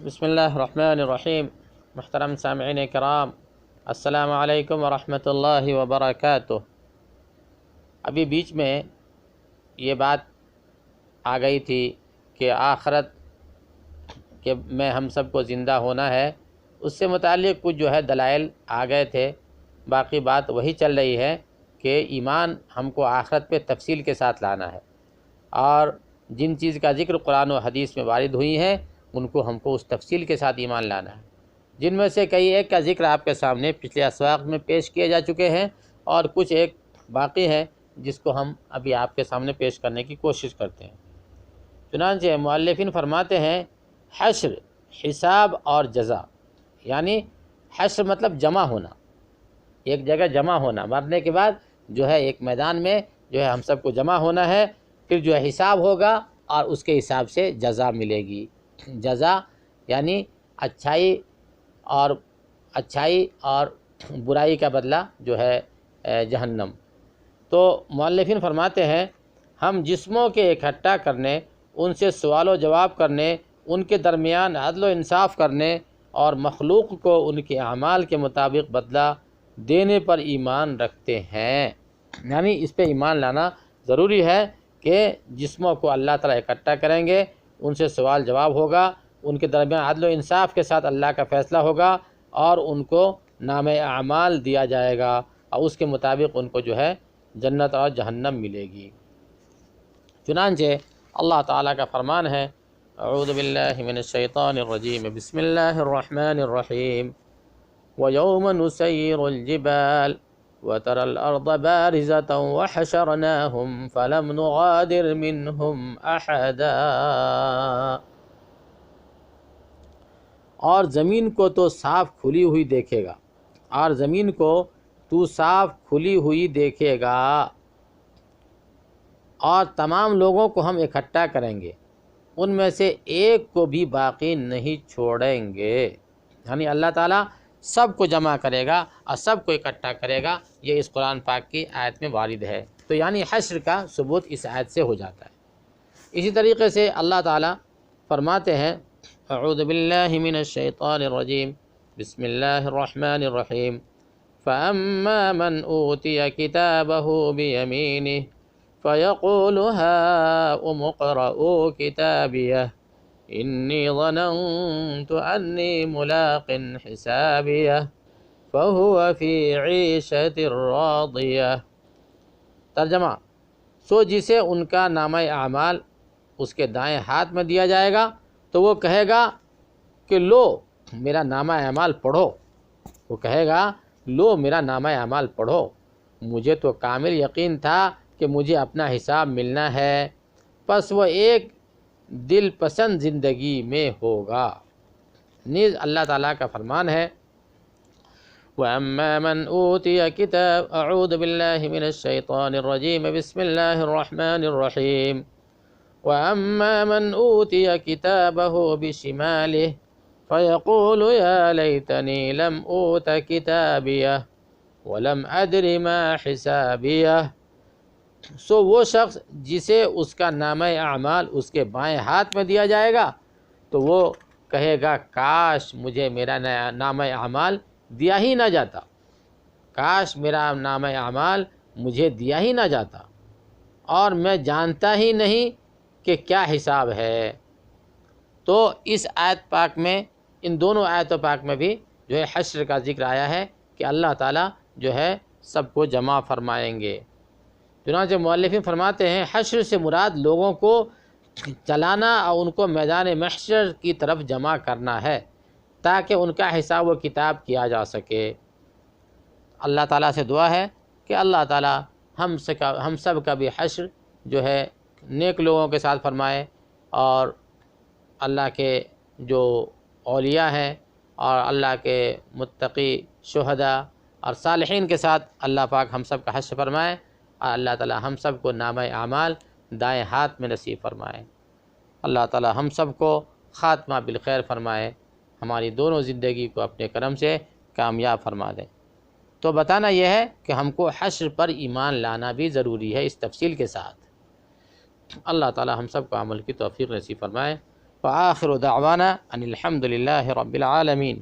بسم اللہ الرحمن الرحیم۔ محترم سامعین کرام، السلام علیکم ورحمۃ اللہ وبرکاتہ۔ ابھی بیچ میں یہ بات آ گئی تھی کہ آخرت کے میں ہم سب کو زندہ ہونا ہے، اس سے متعلق کچھ دلائل آ گئے تھے۔ باقی بات وہی چل رہی ہے کہ ایمان ہم کو آخرت پہ تفصیل کے ساتھ لانا ہے، اور جن چیز کا ذکر قرآن و حدیث میں وارد ہوئی ہیں ان کو ہم کو اس تفصیل کے ساتھ ایمان لانا ہے، جن میں سے کئی ایک کا ذکر آپ کے سامنے پچھلے اسواق میں پیش کیے جا چکے ہیں، اور کچھ ایک باقی ہے جس کو ہم ابھی آپ کے سامنے پیش کرنے کی کوشش کرتے ہیں۔ چنانچہ مؤلفین فرماتے ہیں حشر، حساب اور جزا، یعنی حشر مطلب جمع ہونا، ایک جگہ جمع ہونا، مرنے کے بعد ایک میدان میں ہم سب کو جمع ہونا ہے، پھر حساب ہوگا اور اس کے حساب سے جزا ملے گی۔ جزا یعنی اچھائی اور برائی کا بدلہ جہنم۔ تو مؤلفین فرماتے ہیں ہم جسموں کے اکٹھا کرنے، ان سے سوال و جواب کرنے، ان کے درمیان عدل و انصاف کرنے اور مخلوق کو ان کے اعمال کے مطابق بدلہ دینے پر ایمان رکھتے ہیں۔ یعنی اس پہ ایمان لانا ضروری ہے کہ جسموں کو اللہ تعالیٰ اکٹھا کریں گے، ان سے سوال جواب ہوگا، ان کے درمیان عدل و انصاف کے ساتھ اللہ کا فیصلہ ہوگا، اور ان کو نام اعمال دیا جائے گا، اور اس کے مطابق ان کو جنت اور جہنم ملے گی۔ چنانچہ اللہ تعالیٰ کا فرمان ہے، اعوذ باللہ من الشیطان الرجیم، بسم اللہ الرحمن الرحیم، وَيَوْمَ نُسَيِّرُ الْجِبَالَ وَتَرَى الْأَرْضَ بَارِزَةً وَحَشَرْنَاهُمْ فَلَمْ نُغَادِرْ مِنْهُمْ أَحَدًا۔ اور زمین کو تو صاف کھلی ہوئی دیکھے گا، اور زمین کو تو صاف کھلی ہوئی دیکھے گا، اور تمام لوگوں کو ہم اکٹھا کریں گے، ان میں سے ایک کو بھی باقی نہیں چھوڑیں گے۔ یعنی اللہ تعالیٰ سب کو جمع کرے گا اور سب کو اکٹھا کرے گا، یہ اس قرآن پاک کی آیت میں وارد ہے۔ تو یعنی حشر کا ثبوت اس آیت سے ہو جاتا ہے۔ اسی طریقے سے اللہ تعالیٰ فرماتے ہیں، اعوذ باللہ من الشیطان الرجیم، بسم اللہ الرحمن الرحیم، فَأَمَّا مَنْ أُوتِيَ كِتَابَهُ بِيَمِينِهِ فَيَقُولُ هَاؤُمُ اقْرَءُوا كِتَابِيَهْ إِنِّي ظَنَنْتُ أَنِّي مُلَاقٍ حِسَابِيَهْ فَهُوَ فِي عِيشَةٍ رَاضِيَةٍ۔ ترجمہ، سو جسے ان کا نامہ اعمال اس کے دائیں ہاتھ میں دیا جائے گا تو وہ کہے گا کہ لو میرا نامہ اعمال پڑھو، وہ کہے گا لو میرا نامہ اعمال پڑھو، مجھے تو کامل یقین تھا کہ مجھے اپنا حساب ملنا ہے، پس وہ ایک دل پسند زندگی میں ہوگا۔ نیز اللہ تعالیٰ کا فرمان ہے، وَأَمَّا مَنْ أُوتِيَ كِتَابَهُ، أعوذ بِاللَّهِ مِنَ الشَّيْطَانِ الرَّجِيمِ، بسم اللہ الرحمن الرحیم، وَأَمَّا مَنْ أُوتِيَ كِتَابَهُ بِشِمَالِهِ فَيَقُولُ يَا لَيْتَنِي لَمْ أُوتَ كِتَابِيَهْ وَلَمْ أَدْرِ مَا حِسَابِيَهْ۔ سو وہ شخص جسے اس کا نامہ اعمال اس کے بائیں ہاتھ میں دیا جائے گا تو وہ کہے گا کاش مجھے میرا نامہ اعمال دیا ہی نہ جاتا، کاش میرا نامہ اعمال مجھے دیا ہی نہ جاتا، اور میں جانتا ہی نہیں کہ کیا حساب ہے۔ تو اس آیت پاک میں، ان دونوں آیتوں پاک میں بھی حشر کا ذکر آیا ہے کہ اللہ تعالیٰ سب کو جمع فرمائیں گے۔ چنانچہ مؤلفین فرماتے ہیں حشر سے مراد لوگوں کو چلانا اور ان کو میدان محشر کی طرف جمع کرنا ہے، تاکہ ان کا حساب و کتاب کیا جا سکے۔ اللہ تعالیٰ سے دعا ہے کہ اللہ تعالیٰ ہم سب کا بھی حشر نیک لوگوں کے ساتھ فرمائے، اور اللہ کے جو اولیاء ہیں اور اللہ کے متقی شہداء اور صالحین کے ساتھ اللہ پاک ہم سب کا حشر فرمائے، اور اللہ تعالیٰ ہم سب کو نامہ اعمال دائیں ہاتھ میں نصیب فرمائے۔ اللہ تعالیٰ ہم سب کو خاتمہ بالخیر فرمائے، ہماری دونوں زندگی کو اپنے کرم سے کامیاب فرما دیں۔ تو بتانا یہ ہے کہ ہم کو حشر پر ایمان لانا بھی ضروری ہے اس تفصیل کے ساتھ۔ اللہ تعالیٰ ہم سب کو عمل کی توفیق نصیب فرمائے۔ فآخر دعوانا ان الحمد للہ رب العالمین.